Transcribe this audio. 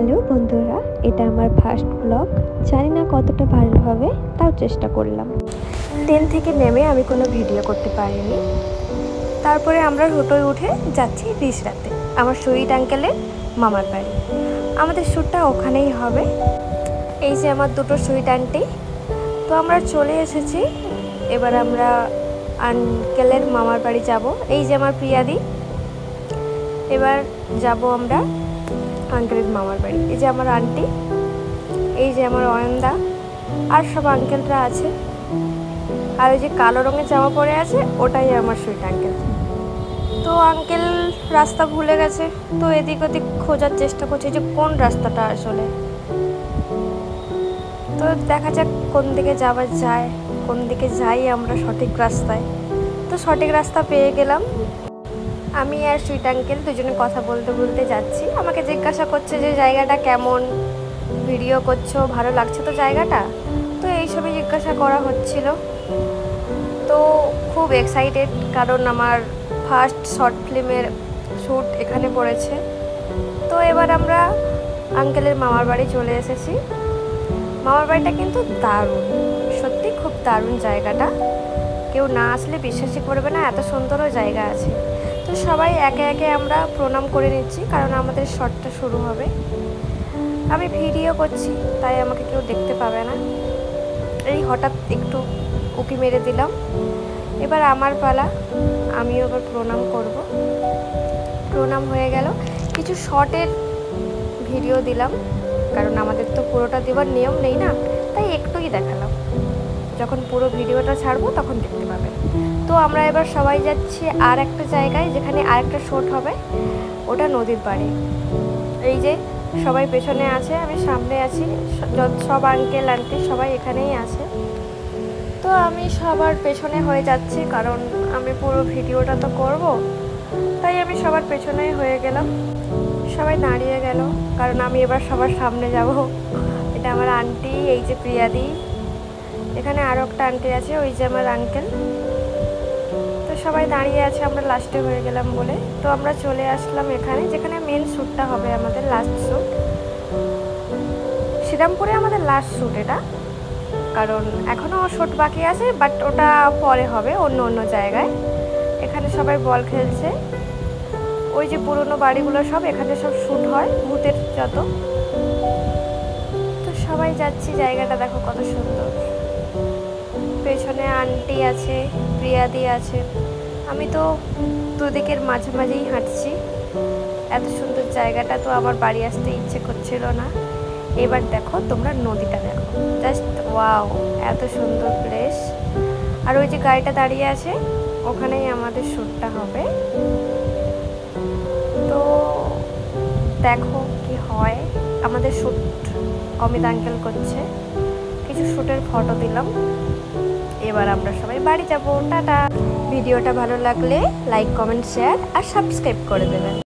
Hello বন্ধুরা, এটা আমার ফার্স্ট ব্লগ। জানি না কতটা ভালো হবে, তাও চেষ্টা করলাম। ট্রেন থেকে নেমে আমি কোনো ভিডিও করতে পারিনি। তারপরে আমরা টোটোয় উঠে যাচ্ছি রিসরাতে, আমার সুইট আঙ্কেলের মামার বাড়ি। আমাদের শ্যুটটা ওখানেই হবে। এই যে আমার দুটো সুইট আন্টি, তো আমরা চলে এসেছি। এবার আমরা আঙ্কেলের মামার বাড়ি যাব। এই যে আমার প্রিয়াদি। এবার যাব আমরা আঙ্কেলের মামার বাড়ি। এই যে আমার আন্টি, এই যে আমার অয়নদা, আর সব আঙ্কেলরা আছে। আর ওই যে কালো রঙের জামা পরে আছে, ওটাই আমার সুইট আঙ্কেল। তো আঙ্কেল রাস্তা ভুলে গেছে, তো এদিক ওদিক খোঁজার চেষ্টা করছে যে কোন রাস্তাটা আসলে। তো দেখা যাক কোন দিকে যাওয়া যায়, কোন দিকে যাই আমরা সঠিক রাস্তায়। তো সঠিক রাস্তা পেয়ে গেলাম। আমি আর সুইট আঙ্কেল দুজনে কথা বলতে বলতে যাচ্ছি। আমাকে জিজ্ঞাসা করছে যে জায়গাটা কেমন, ভিডিও করছো, ভালো লাগছে তো জায়গাটা। তো এইসবই জিজ্ঞাসা করা হচ্ছিল। তো খুব এক্সাইটেড, কারণ আমার ফার্স্ট শর্ট ফিল্মের শ্যুট এখানে পড়েছে। তো এবার আমরা আঙ্কেলের মামার বাড়ি চলে এসেছি। মামার বাড়িটা কিন্তু দারুণ, সত্যি খুব দারুণ জায়গাটা। কেউ না আসলে বিশ্বাসই করবে না, এত সুন্দরও জায়গা আছে। তো সবাই একে একে আমরা প্রণাম করে নিচ্ছি, কারণ আমাদের শটটা শুরু হবে। আমি ভিডিও করছি, তাই আমাকে কেউ দেখতে পাবে না। এই হঠাৎ একটু উকি মেরে দিলাম। এবার আমার পালা, আমিও এবার প্রণাম করব। প্রণাম হয়ে গেল। কিছু শর্টের ভিডিও দিলাম, কারণ আমাদের তো পুরোটা দেওয়ার নিয়ম নেই না, তাই একটুই দেখালাম। যখন পুরো ভিডিওটা ছাড়বো তখন দেখতে পাবেন। তো আমরা এবার সবাই যাচ্ছি আর একটা জায়গায়, যেখানে আরেকটা শ্যুট হবে। ওটা নদীর পাড়ে। এই যে সবাই পেছনে আছে, আমি সামনে আছি। সব আঙ্কেল আন্টি সবাই এখানেই আছে। তো আমি সবার পেছনে হয়ে যাচ্ছি, কারণ আমি পুরো ভিডিওটা তো করব, তাই আমি সবার পেছনেই হয়ে গেলাম। সবাই দাঁড়িয়ে গেল, কারণ আমি এবার সবার সামনে যাব। এটা আমার আন্টি, এই যে প্রিয়াদি। এখানে আরও একটা আন্টি আছে, ওই যে আমার আঙ্কেল। তো সবাই দাঁড়িয়ে আছে, আমরা লাস্টে হয়ে গেলাম বলে। তো আমরা চলে আসলাম এখানে, যেখানে মেন শ্যুটটা হবে, আমাদের লাস্ট শ্যুট। শ্রীরামপুরে আমাদের লাস্ট শ্যুট এটা, কারণ এখনও শ্যুট বাকি আছে, বাট ওটা পরে হবে অন্য জায়গায়। এখানে সবাই বল খেলছে। ওই যে পুরনো বাড়িগুলো সব এখানে সব শ্যুট হয়, ভূতের যত। তো সবাই যাচ্ছি, জায়গাটা দেখো কত সুন্দর। পেছনে আন্টি আছে, প্রিয়াদি আছে। আমি তো দুদিকের মাঝামাঝিই হাঁটছি। এত সুন্দর জায়গাটা, তো আমার বাড়ি আসতে ইচ্ছে করছিল না। এবার দেখো তোমরা, নদীটা দেখো, জাস্ট ওয়াও, এত সুন্দর প্লেস। আর ওই যে গাড়িটা দাঁড়িয়ে আছে, ওখানেই আমাদের শ্যুটটা হবে। তো দেখো কি হয়। আমাদের শ্যুট অমিত আঙ্কেল করছে। কিছু শ্যুটের ফটো দিলাম। এবার আমরা সবাই বাড়ি যাব। টাটা। ভিডিওটা ভালো লাগলে লাইক, কমেন্ট, শেয়ার আর সাবস্ক্রাইব করে দেবেন।